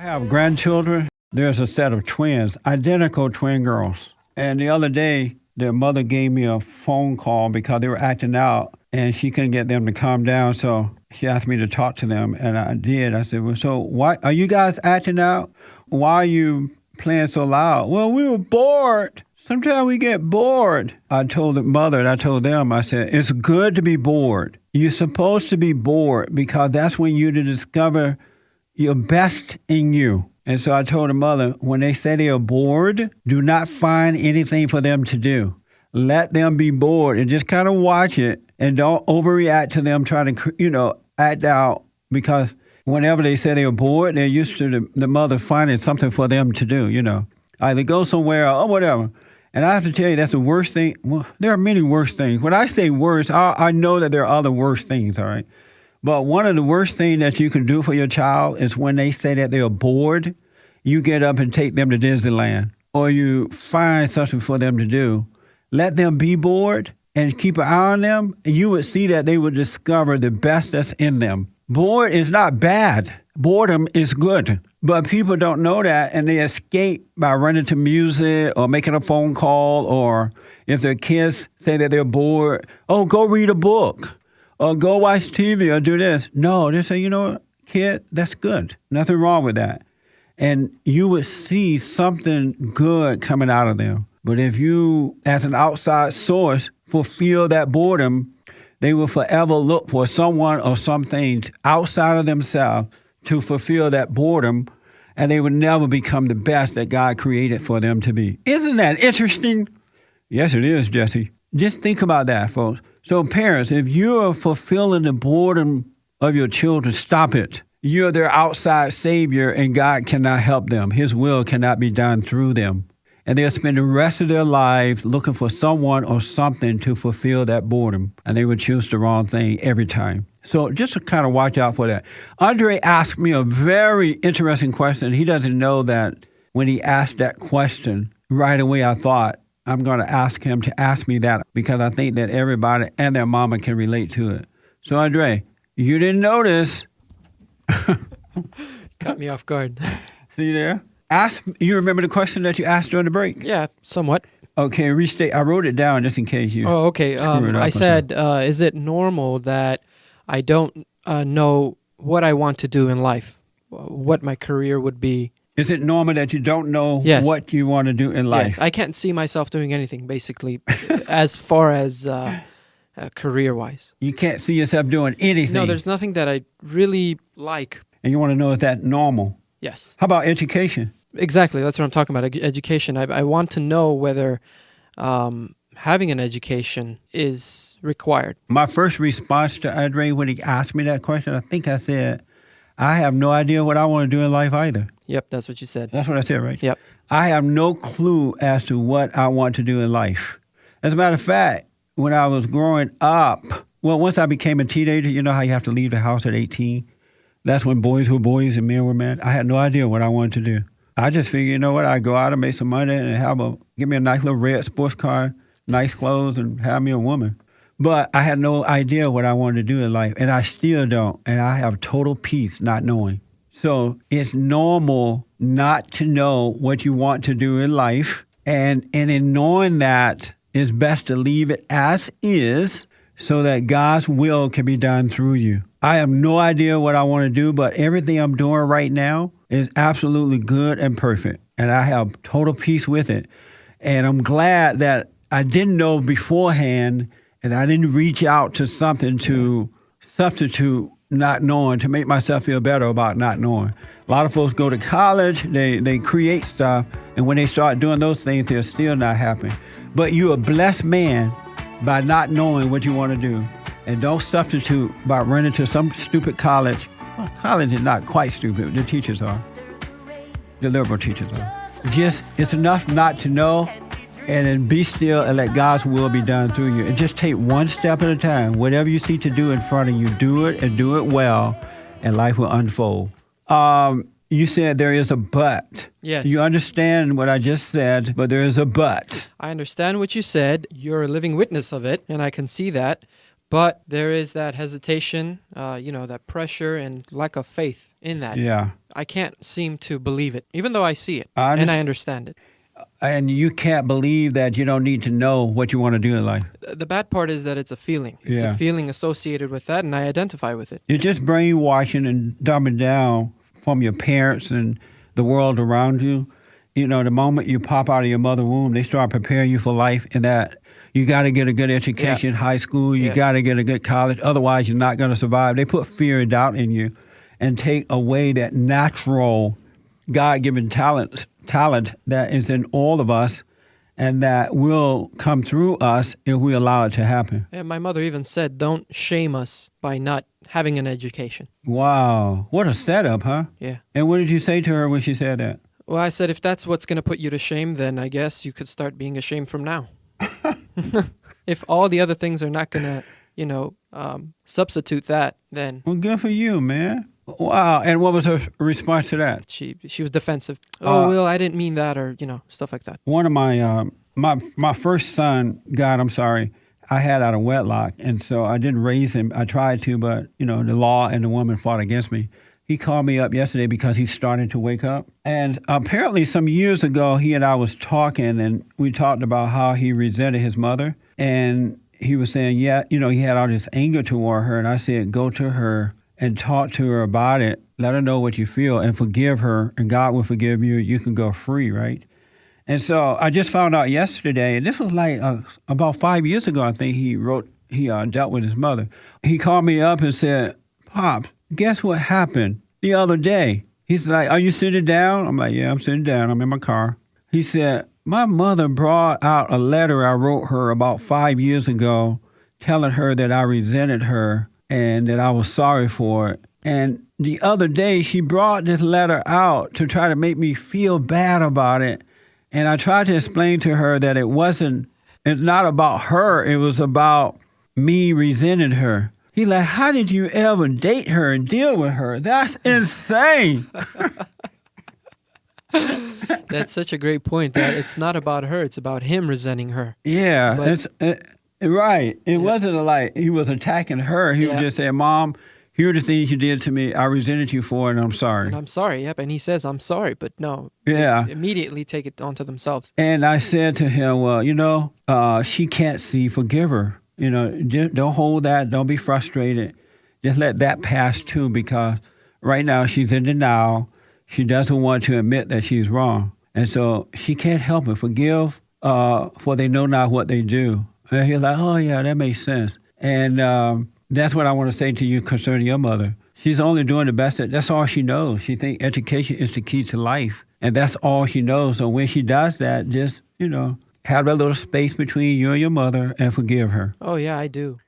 I have grandchildren. There's a set of twins, identical twin girls. And the other day, their mother gave me a phone call because they were acting out and she couldn't get them to calm down. So she asked me to talk to them, and I did. I said, well, so why are you guys acting out? Why are you playing so loud? Well, we were bored. Sometimes we get bored. I told the mother and I told them, I said, it's good to be bored. You're supposed to be bored because that's when you discover your best in you. And so I told the mother, when they say they are bored, do not find anything for them to do. Let them be bored and just kind of watch it and don't overreact to them trying to, act out, because whenever they say they are bored, they're used to the mother finding something for them to do, either go somewhere or whatever. And I have to tell you, that's the worst thing. Well, there are many worse things. When I say worse, I know that there are other worse things, all right? But one of the worst things that you can do for your child is when they say that they are bored, you get up and take them to Disneyland, or you find something for them to do. Let them be bored and keep an eye on them, and you would see that they would discover the best that's in them. Bored is not bad. Boredom is good. But people don't know that, and they escape by running to music or making a phone call, or if their kids say that they're bored, oh, go read a book or go watch TV or do this. No, they say, kid, that's good. Nothing wrong with that. And you would see something good coming out of them. But if you, as an outside source, fulfill that boredom, they will forever look for someone or something outside of themselves to fulfill that boredom, and they would never become the best that God created for them to be. Isn't that interesting? Yes, it is, Jesse. Just think about that, folks. So parents, if you're fulfilling the boredom of your children, stop it. You're their outside savior, and God cannot help them. His will cannot be done through them. And they'll spend the rest of their lives looking for someone or something to fulfill that boredom, and they would choose the wrong thing every time. So just to kind of watch out for that. Andre asked me a very interesting question. He doesn't know that when he asked that question, right away I thought, I'm going to ask him to ask me that, because I think that everybody and their mama can relate to it. So Andre, you didn't notice. Caught me off guard. See there? You remember the question that you asked during the break? Yeah, somewhat. Okay, restate. I wrote it down just in case you. Oh, okay. I said, is it normal that I don't know what I want to do in life, what my career would be? Is it normal that you don't know what you want to do in life? Yes, I can't see myself doing anything, basically, as far as career-wise. You can't see yourself doing anything? No, there's nothing that I really like. And you want to know if that's normal? Yes. How about education? Exactly, that's what I'm talking about, education. I want to know whether having an education is required. My first response to Andre when he asked me that question, I think I said, I have no idea what I want to do in life either. Yep, that's what you said. That's what I said, right? Yep. I have no clue as to what I want to do in life. As a matter of fact, when I was growing up, once I became a teenager, you know how you have to leave the house at 18? That's when boys were boys and men were men. I had no idea what I wanted to do. I just figured, you know what, I'd go out and make some money and give me a nice little red sports car, nice clothes, and have me a woman. But I had no idea what I wanted to do in life, and I still don't. And I have total peace not knowing. So it's normal not to know what you want to do in life. And in knowing that, it's best to leave it as is so that God's will can be done through you. I have no idea what I want to do, but everything I'm doing right now is absolutely good and perfect. And I have total peace with it. And I'm glad that I didn't know beforehand, and I didn't reach out to something to substitute not knowing, to make myself feel better about not knowing. A lot of folks go to college, they create stuff, and when they start doing those things, they're still not happy. But you're a blessed man by not knowing what you want to do. And don't substitute by running to some stupid college. Well, college is not quite stupid. The teachers are. The liberal teachers are. It's enough not to know, and then be still and let God's will be done through you. And just take one step at a time. Whatever you see to do in front of you, do it and do it well, and life will unfold. You said there is a but. Yes. You understand what I just said, but there is a but. I understand what you said. You're a living witness of it, and I can see that. But there is that hesitation, that pressure and lack of faith in that. Yeah. I can't seem to believe it, even though I see it I and I understand. understand it. And you can't believe that you don't need to know what you want to do in life. The bad part is that it's a feeling. It's Yeah. a feeling associated with that, and I identify with it. It's just brainwashing and dumbing down from your parents and the world around you. You know, the moment you pop out of your mother's womb, they start preparing you for life, and that you got to get a good education, high school, you got to get a good college, otherwise you're not going to survive. They put fear and doubt in you and take away that natural God-given talent that is in all of us and that will come through us if we allow it to happen. And my mother even said, don't shame us by not having an education. Wow. What a setup, huh? Yeah. And what did you say to her when she said that? Well, I said, if that's what's going to put you to shame, then I guess you could start being ashamed from now. If all the other things are not going to, substitute that, then Well, good for you, man. Wow. And what was her response to that? she was defensive. Well, I didn't mean that, or, stuff like that. One of my my first son, I had out of wedlock, and so I didn't raise him. I tried to, but the law and the woman fought against me. He called me up yesterday because he started to wake up, and apparently some years ago he and I was talking, and we talked about how he resented his mother, and he was saying, he had all this anger toward her, and I said, go to her and talk to her about it. Let her know what you feel and forgive her, and God will forgive you. You can go free, right? And so I just found out yesterday, and this was like about 5 years ago, I think he dealt with his mother. He called me up and said, Pops, guess what happened the other day? He's like, are you sitting down? I'm like, yeah, I'm sitting down. I'm in my car. He said, my mother brought out a letter I wrote her about 5 years ago telling her that I resented her and that I was sorry for it. And the other day, she brought this letter out to try to make me feel bad about it. And I tried to explain to her that it's not about her. It was about me resenting her. He's like, how did you ever date her and deal with her? That's insane. That's such a great point, that it's not about her. It's about him resenting her. Yeah, But- right. It wasn't like he was attacking her. He was just saying, Mom, here are the things you did to me. I resented you for it, and I'm sorry. And I'm sorry. Yep. And he says, I'm sorry. But no. Yeah. They immediately take it onto themselves. And I said to him, well, she can't see. Forgive her. Just don't hold that. Don't be frustrated. Just let that pass too, because right now she's in denial. She doesn't want to admit that she's wrong. And so she can't help it. Forgive, for they know not what they do. And he's like, oh, yeah, that makes sense. And that's what I want to say to you concerning your mother. She's only doing the best. That's all she knows. She thinks education is the key to life. And that's all she knows. So when she does that, just, have a little space between you and your mother and forgive her. Oh, yeah, I do.